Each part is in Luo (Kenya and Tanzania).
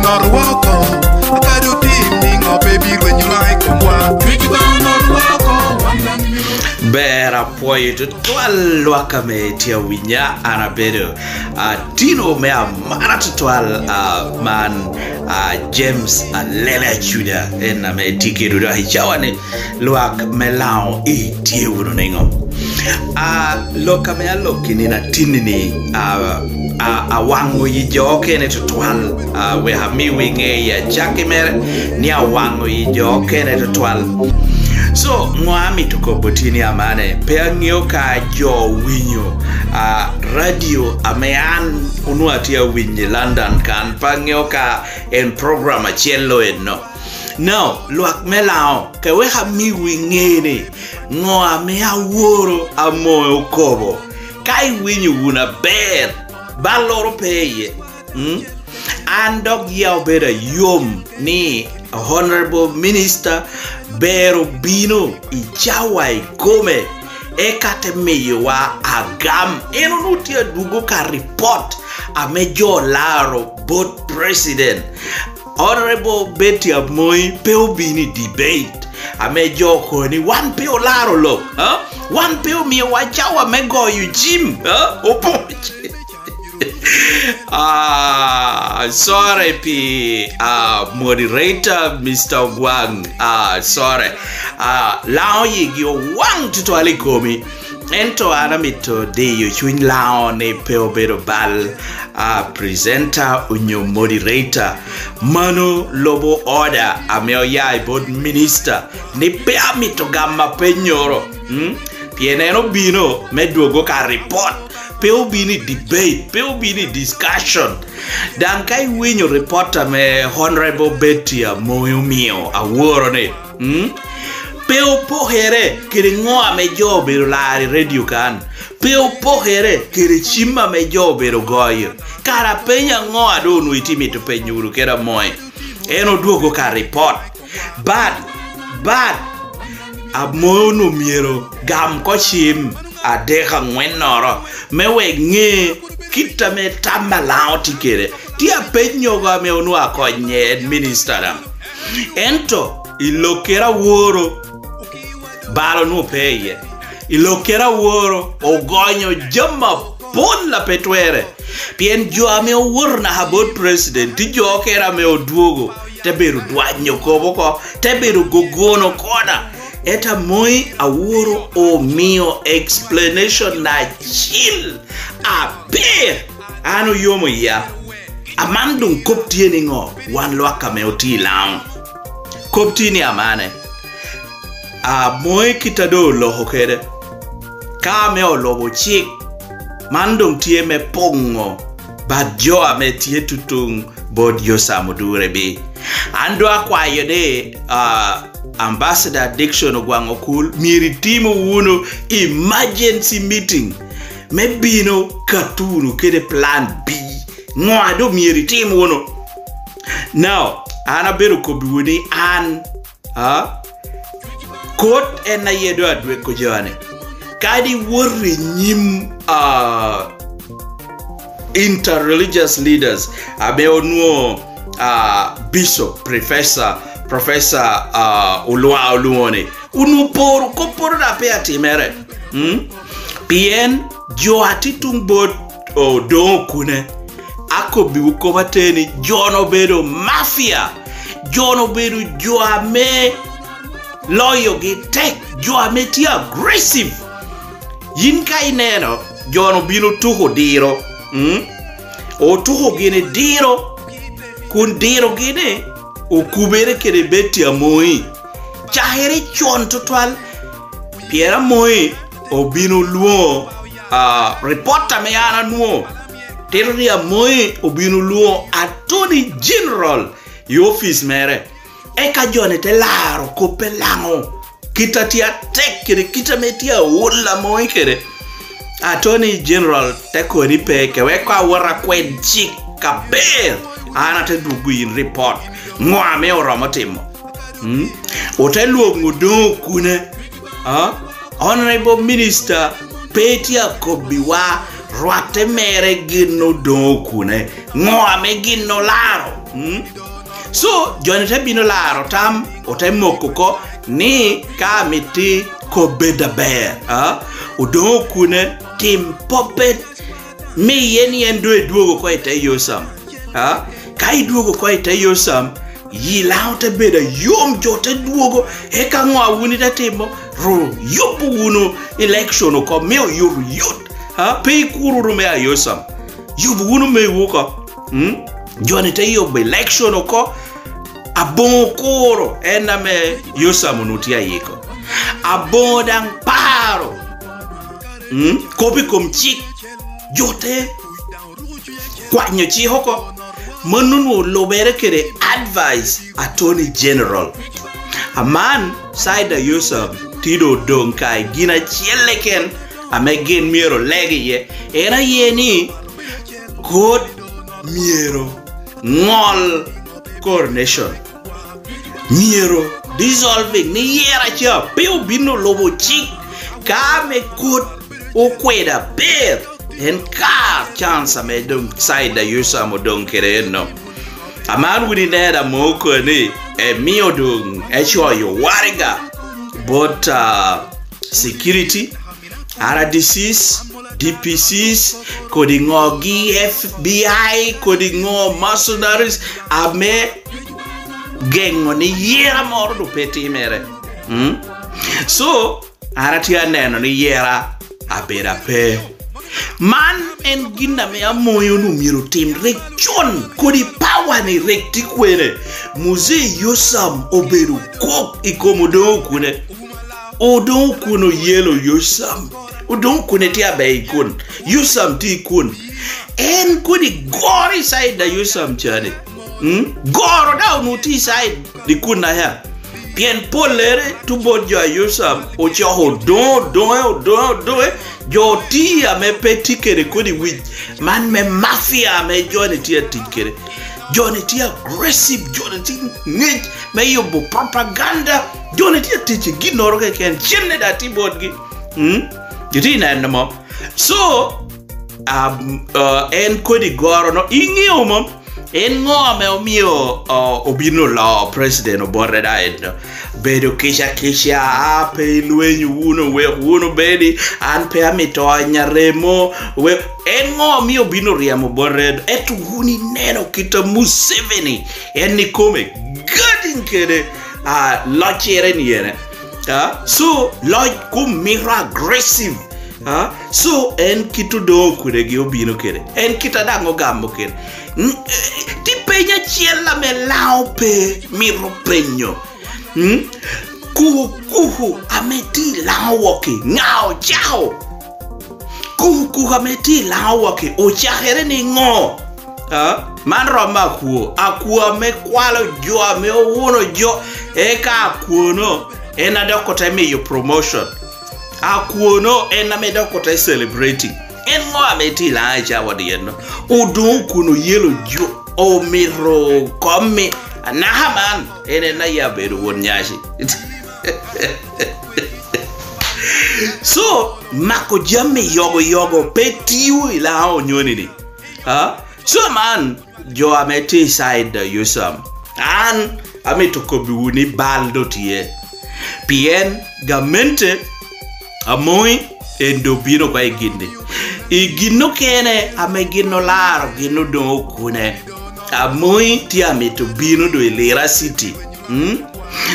norwalko kado pimi ngope biro nyulai komwa Bera poi to twal wakame tia winya anabedo tino me amara to twal man James Lela Juda en me tikedo da hichawane luak melao tie wuno nengo loka me alokini na tinini awango yijoke ne to twal we hami winge ya jakimer ni awango yijoke ne to twal. So mwami tuko botini amane peangyo ka jo winyo radio amean unuatia winyi London kan pangyo ka en program achielo no no luak melao ke we hami wingene ngo amea woro amoyo kobo kai winyo una ber baloro peye andog yao beda yom ni Honorable Minister Bero Bino Ichawai Gome Ekate meyewa agam eno nutia dugo ka report a mejo laro both president Honorable Betty Amoy peo bini debate a mejo koni one peo laro lo one peo mi wachawa mego yu gym opoche sorry pi moderator Mr. Wang sorry lao yigyo wang tutwali komi ento anamito de yo chwin lao ne peo bedo bal presenter unyo moderator mano lobo order ameo yai bod minister ne pea mito gamma penyoro pieneno bino meduogo ka report peo bini debate, peo bini discussion. Dan kai winyo reporter me Honorable Betty Amoy mio aworo ne. Peo pohere kiri ngoa me jobero lari radio kan. Peo pohere kiri chima me jobero goyo. Kara penya ngoa donu itimi to penyuru kera moy. Eno duogo ka report. But Amoy no miero gam ko chim adeka ngwenoro mewe nge kita me tamalao tikere tia penyo ga me onu akonye minister ento ilokera woro balo no peye ilokera woro ogonyo jama pola petwere pien jo ame wurna habot president ti jo kera me oduogo teberu dwanyo koboko teberu gogono kona eta moi awuro o mio explanation na chill a bear anu yomo ya amandung kopti ningo wan loaka me oti laun kopti ni amane moi kitado loho kede ka me o lobo chik mandung tie me pongo badjo ame tie tutung bod yo samudure bi ando akwa yode Ambassador Diction Ogwango Cool miri timu Wunu emergency meeting mebino katunu kede plan B ngwado miri timu Wunu now anaberu kobiwuni an kot ena yedo adwe kojane kadi worri nyim interreligious leaders abe onuo bishop Professor Olua Oluone unuporo koporo da pe atimere pien jo atitung bot Odongo akobi ukovateni jono bedo mafia jono bedo joame loyo ge tek joame ti aggressive yinka ineno jono bino tuho diro o tuho gene diro kun diro gene o kubere kere Betty Amoy chahere chon total Pierre Amoy o bino luo reporter me ana nuo Terry Amoy o bino luo Attorney General y office mere e ka jone te laro kopelango kita tia tek kere kita metia wala moy kere Attorney General te ko ni pe ke we kwa wara kwen chik ka ber ana te dugu in report ngwa me oromo timo oteluo ngudo kune Honorable Minister Petia Kobiwa rwate mere gino Odongo kune ng'ome gino laro. So joni te bino laro tam ote moko ko ni ka miti ko beda ber. Odongo kune tim puppet mi yeni endo duogo ko ite yosam. Ka iduogo ko ite yosam yi laute beda yom jote duogo eka ng'wa wuni te timo ro yopu Wunu election ko meo yuru yut. Pei kuru me ayosam. Yubu Wunu me wuko. Joni te yobu election ko abon koro ena me yosam nutia yiko. Abodang paro. Kopi kom chik jote kwa nyochi hoko manunu lobere kere advice attorney general. A man side yosam tido donkai gina chieleken amegen miero legi ye era yeni god miero ngol coronation miero dissolving ni yera cha peu bino lobo chik kame kut okweda ber en ka chance ame dong side yosam odong kere no aman wini neda moko ni mio dong echo yo wariga but security RDCs, DPCs, kodingogi FBI, kodingo mercenaries, ame gengo ni yera moro do peti mere. So aratia neno ni yera abera pe. Man en ginna me amoyo no miro tim rekchon kodi power ni rekti kwene muze yosam oberu kok ikomodo kune Odongo kuno yellow yosam Odongo kune ti abe ikun yosam ti ikun en kodi gori side da yosam chane goro da unuti side di kuna ya pien polere tubo jo yosam ocho Odongo jo ti ame petikere kodi wich man me mafia me joni ti atikere joni ti aggressive joni ti ngej me yobo propaganda joni ti atiche ginoro ke ken chenne da ti bodgi jiti na ndamo so en kodi goro no ingio mo en ngome omio obino la president oborre da endo bedo kisha ape lwenyu Wunu bedi an pe amito nyaremo we en ngomi obino riamo borre etu huni neno kita Museveni en ni come gadin kede lochere ni ene so lodge kum mira aggressive so en kitu do kure gi obino kede en kita dango gambo kede ti penya chiela me laupe miro penyo kuhu ameti lawoke ngao chao kuhu ameti lawoke ochahere ni ngo man roma akuo me kwalo jo ame owuno jo eka akuo no ena dokota me your promotion akuo no ena me dokota celebrating en ngo ameti la chawo dieno Odongo kuno yelo jo o miro komme nahaman ene na ya beru won nyashi so mako jamme yogo petiu ila onyoni ni so man jo ameti side yosam an amito kobiwuni baldo tie pien gamente amoy endobino kwa igino kene amegino laro gino Odongo kune amoy ti amito bino do elera city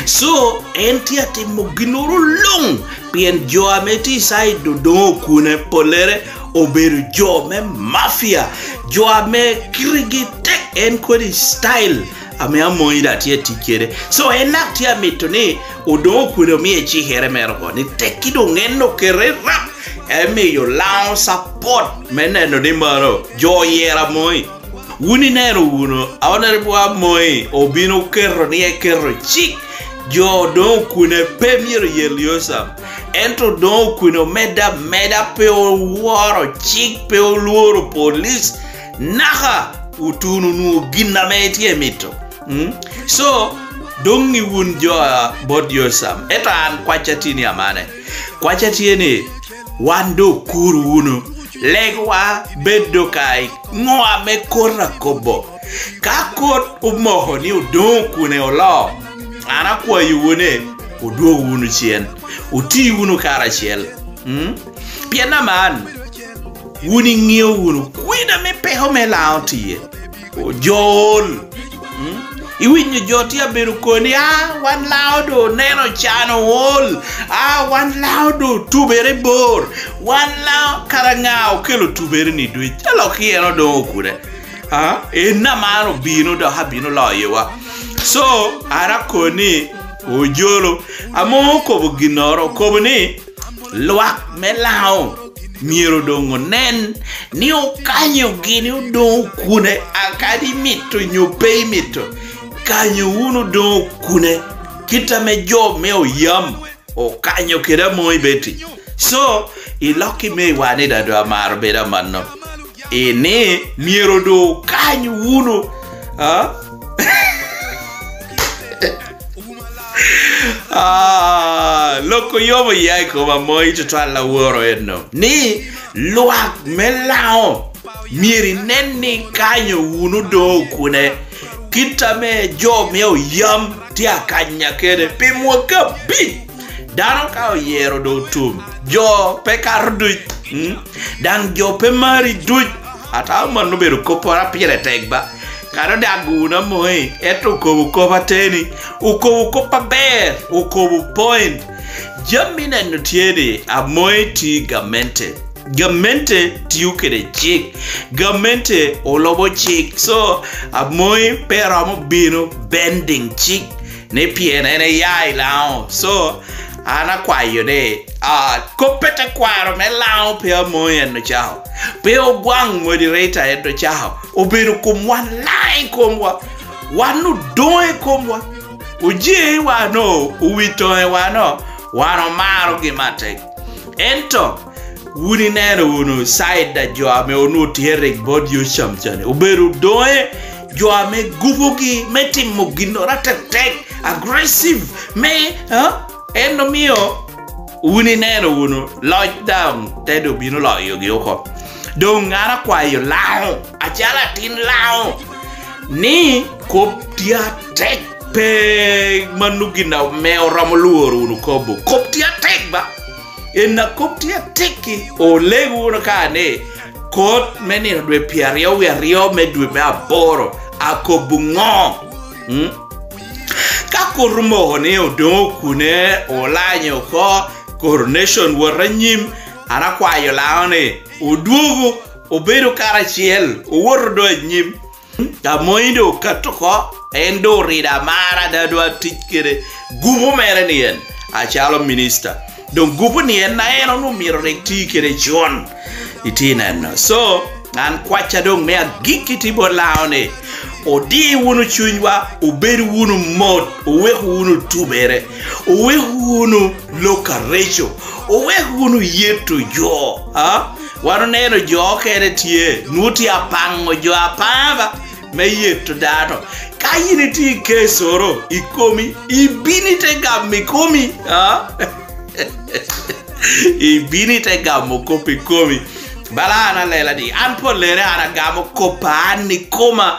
so enti atimo ginoro long pien jo ameti side Odongo kune polere oberu jo me mafia jo ame kirigite en kodi style ame amoy da tie tikere so enak ti amito ni Odongo kune mi echi here mergo ni tekido ngeno kere rap eme yo lao support meneno ni maro jo yera moy wuni nero wuno awanere bua moy obino kerro ni kerro chik jo Odongo kune pemiro yeliosam ento Odongo kune meda pe woro chik pe luoro police naha utunu nu ginna meti emito so dongi wun jo bod yosam etan kwachatini amane kwachatini wando kuru Wunu legwa bedo kai ngoa me kora kobo ka kot umoho ni udong kune olo ana kwa yuone uduo wunu chien uti wunu kara chiel piena man wuni ngio wunu kuida me peho me lao tie o jol iwinyo joti aberu koni wan laudo neno chano wol wan laudo tubere bor wan lao karangao kelo tubere ni dwe chalo kieno do kure ena mano bino do habino loyewa so ara koni o jolo amoko buginoro kobni luak melao miero dongo nen ni okanyo gini udong kune akadi mito nyupe mito kanyo uno do kune kita me job me o yam o kanyo kira moi beti so iloki me wane da do amaro beda manno ene miero do kanyo uno loko yomo yai koma moi tutwala woro eno ni luak melao mieri nenni kanyo uno do kune kita me job me o yam tia kanya kede pimwa ka bi dano ka o yero do tum jo pe kardu dan jo pe mari duj ata man no beru kopora pire tegba karo daguna moi eto ko bateni uko ber uko point jamina no tiede a moi ti gamente tiukere chik gamente olobo chik so a moi pero mo bino bending chik ne piena ne yai lao so ana kwayo de kopete kwaro me lao pe moi en chao pe o gwang moderator en chao o biro kumwa lai kumwa wanu doe kumwa uji wano uwitoe wano maro gimate ento wuni nero wunu side da jo ame onu tiere bod yo chamchane uberu doe jo ame gubugi meti mugino ratek aggressive me eno mio wuni nero wunu lockdown tedo bino lo yogi oko do ngara kwa yo lao achala tin lao ni koptia tek pe manugina me oramoluor wunu kobo koptia tek ba ena koptia teki o legu no kane kot meni dwe piario rio me dwe me aboro akobungo ka korumo ne odongo kune olanyo ko coronation waranyim ana kwayo laone oduogo obedo karachiel owordo nyim amoindo katoko endo rida mara dadwa tikere gumo mere nien achalo minister don gupo ni en na eno no miro rekti kere chon itineno so an kwacha dong me agiki bo laone odi wunu chunywa uberi wunu mod uwe wunu tubere uwe wunu lokarecho uwe wunu yetu jo wano neno jo kere tie nuti apango jo apamba me yetu dato kayini ti kesoro ikomi ibini te gammi komi ibini te gammo kopi komi bala ana lela di an polere ana gamo kopani koma